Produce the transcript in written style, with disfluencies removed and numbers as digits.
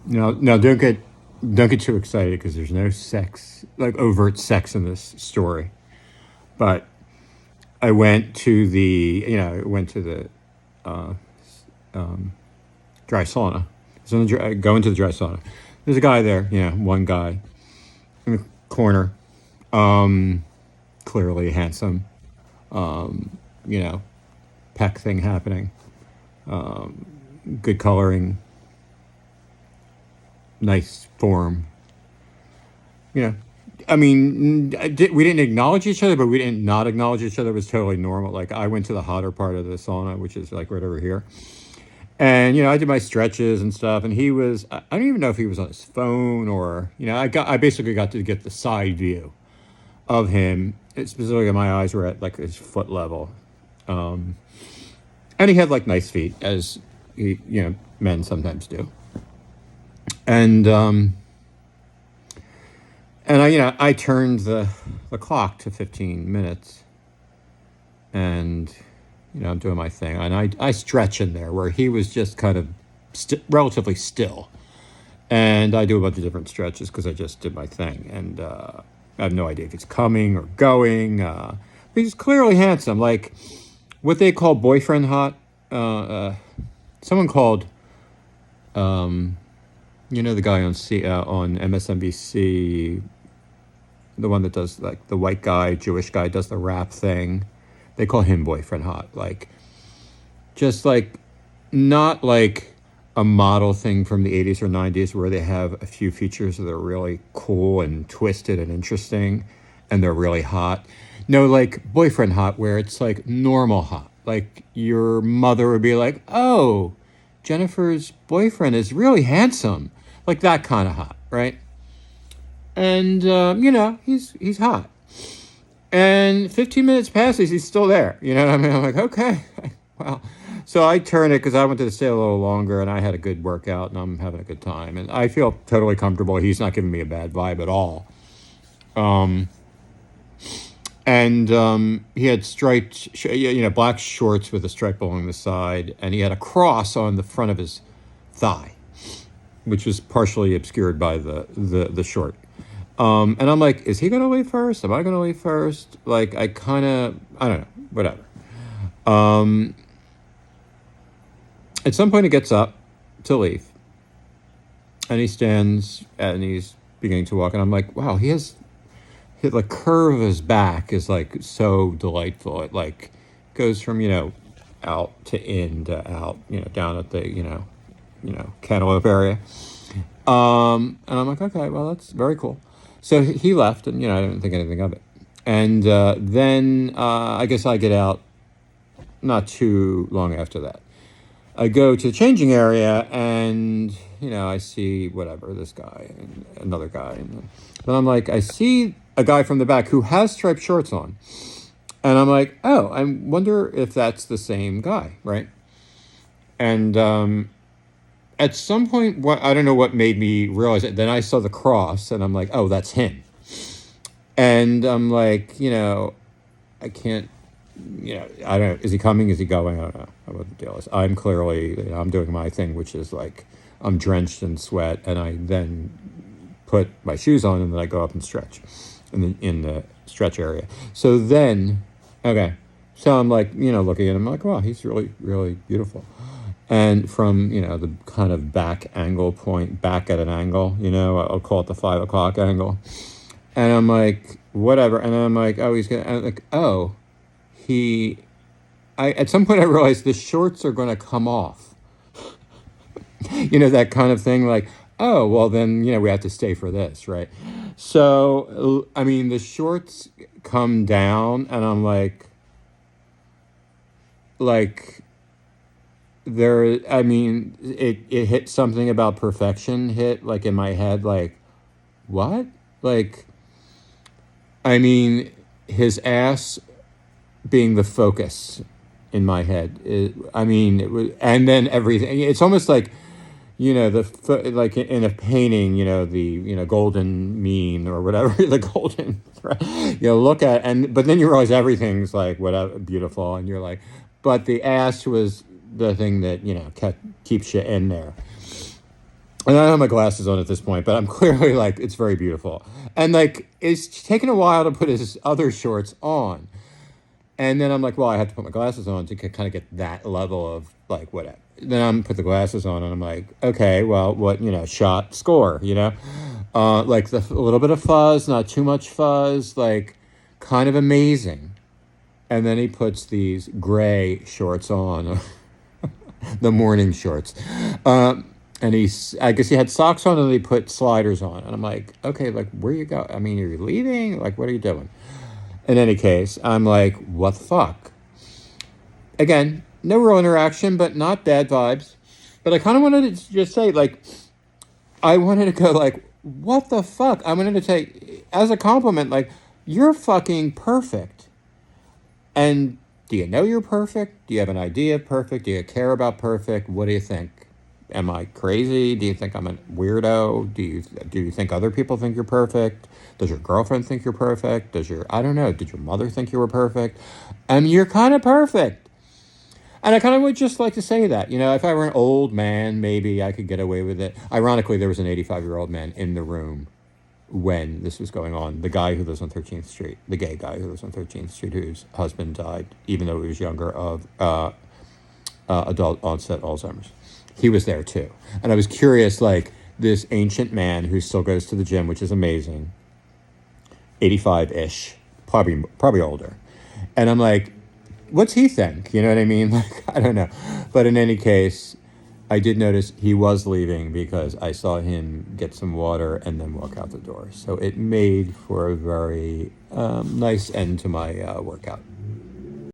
No, don't get too excited because there's no sex, like overt sex in this story. But I went to the dry sauna. So I go into the dry sauna. There's a guy there, one guy in the corner, clearly handsome, you know, peck thing happening, good coloring, nice form. You know, I mean, we didn't acknowledge each other, but we didn't not acknowledge each other. It was totally normal. Like I went to the hotter part of the sauna, which is like right over here. And I did my stretches and stuff, and he was. I don't even know if he was on his phone or I basically got to get the side view of him. Specifically, my eyes were at like his foot level, and he had like nice feet, as men sometimes do. And I turned the clock to 15 minutes, and I'm doing my thing, and I stretch in there where he was just kind of relatively still, and I do a bunch of different stretches because I just did my thing, and I have no idea if he's coming or going. But he's clearly handsome, like what they call boyfriend hot. Someone called, the guy on MSNBC, the one that does like the white guy, Jewish guy, does the rap thing. They call him boyfriend hot, like just like not like a model thing from the 80s or 90s where they have a few features that are really cool and twisted and interesting and they're really hot. No, like boyfriend hot where it's like normal hot. Like your mother would be like, "Oh, Jennifer's boyfriend is really handsome." Like that kind of hot, right? And he's hot. And 15 minutes passes, he's still there. You know what I mean? I'm like, okay, well. So I turn it because I wanted to stay a little longer, and I had a good workout, and I'm having a good time, and I feel totally comfortable. He's not giving me a bad vibe at all. And he had striped, black shorts with a stripe along the side, and he had a cross on the front of his thigh, which was partially obscured by the short. And I'm like, is he going to leave first? Am I going to leave first? Like, I don't know, whatever. At some point, he gets up to leave, and he stands and he's beginning to walk, and I'm like, wow, the curve of his back is like so delightful. It like goes from out to in to out, down at the cantaloupe area. And I'm like, okay, well, that's very cool. So he left, and I didn't think anything of it. And then I guess I get out not too long after that. I go to the changing area, and I see whatever, this guy and another guy, but I'm like, I see a guy from the back who has striped shorts on, and I'm like, oh, I wonder if that's the same guy, right? And at some point, I don't know what made me realize it. Then I saw the cross, and I'm like, oh, that's him. And I'm like, I can't, I don't know. Is he coming? Is he going? I don't know what the deal is. I'm clearly, I'm doing my thing, which is like, I'm drenched in sweat, and I then put my shoes on, and then I go up and stretch in the stretch area. So then, okay. So I'm like, looking at him, I'm like, wow, he's really, really beautiful. And from, the kind of back angle point, back at an angle, I'll call it the 5 o'clock angle. And I'm like, whatever. And I'm like, oh, I'm like, oh, at some point I realized the shorts are going to come off. That kind of thing, like, oh, well then, we have to stay for this, right? So, I mean, the shorts come down, and I'm like, I mean, it hit something about perfection hit, like, in my head, like, what? Like, I mean, his ass being the focus in my head. It was, and then everything. It's almost like, like in a painting, the golden mean or whatever, the golden, right? Look at, but then you realize everything's like whatever beautiful, and you're like, but the ass was the thing that keeps you in there. And I don't have my glasses on at this point, but I'm clearly like, it's very beautiful. And like, it's taken a while to put his other shorts on. And then I'm like, well, I have to put my glasses on to kind of get that level of like whatever. Then I'm put the glasses on and I'm like, okay, well, what, shot, score, like a little bit of fuzz, not too much fuzz, like kind of amazing. And then he puts these gray shorts on, the morning shorts. And I guess he had socks on and he put sliders on. And I'm like, okay, like, where you go? I mean, are you leaving? Like, what are you doing? In any case, I'm like, what the fuck? Again, no real interaction, but not bad vibes. But I kind of wanted to just say, like, I wanted to go, like, what the fuck? I wanted to say, as a compliment, like, you're fucking perfect. And do you know you're perfect? Do you have an idea of perfect? Do you care about perfect? What do you think? Am I crazy? Do you think I'm a weirdo? Do you think other people think you're perfect? Does your girlfriend think you're perfect? I don't know, did your mother think you were perfect? You're kind of perfect. And I kind of would just like to say that, if I were an old man, maybe I could get away with it. Ironically, there was an 85-year-old man in the room when this was going on. The guy who lives on 13th Street, the gay guy who lives on 13th Street, whose husband died, even though he was younger, of adult onset Alzheimer's. He was there too. And I was curious, like, this ancient man who still goes to the gym, which is amazing, 85-ish, probably older. And I'm like, what's he think? You know what I mean? Like, I don't know. But in any case, I did notice he was leaving because I saw him get some water and then walk out the door. So it made for a very nice end to my workout.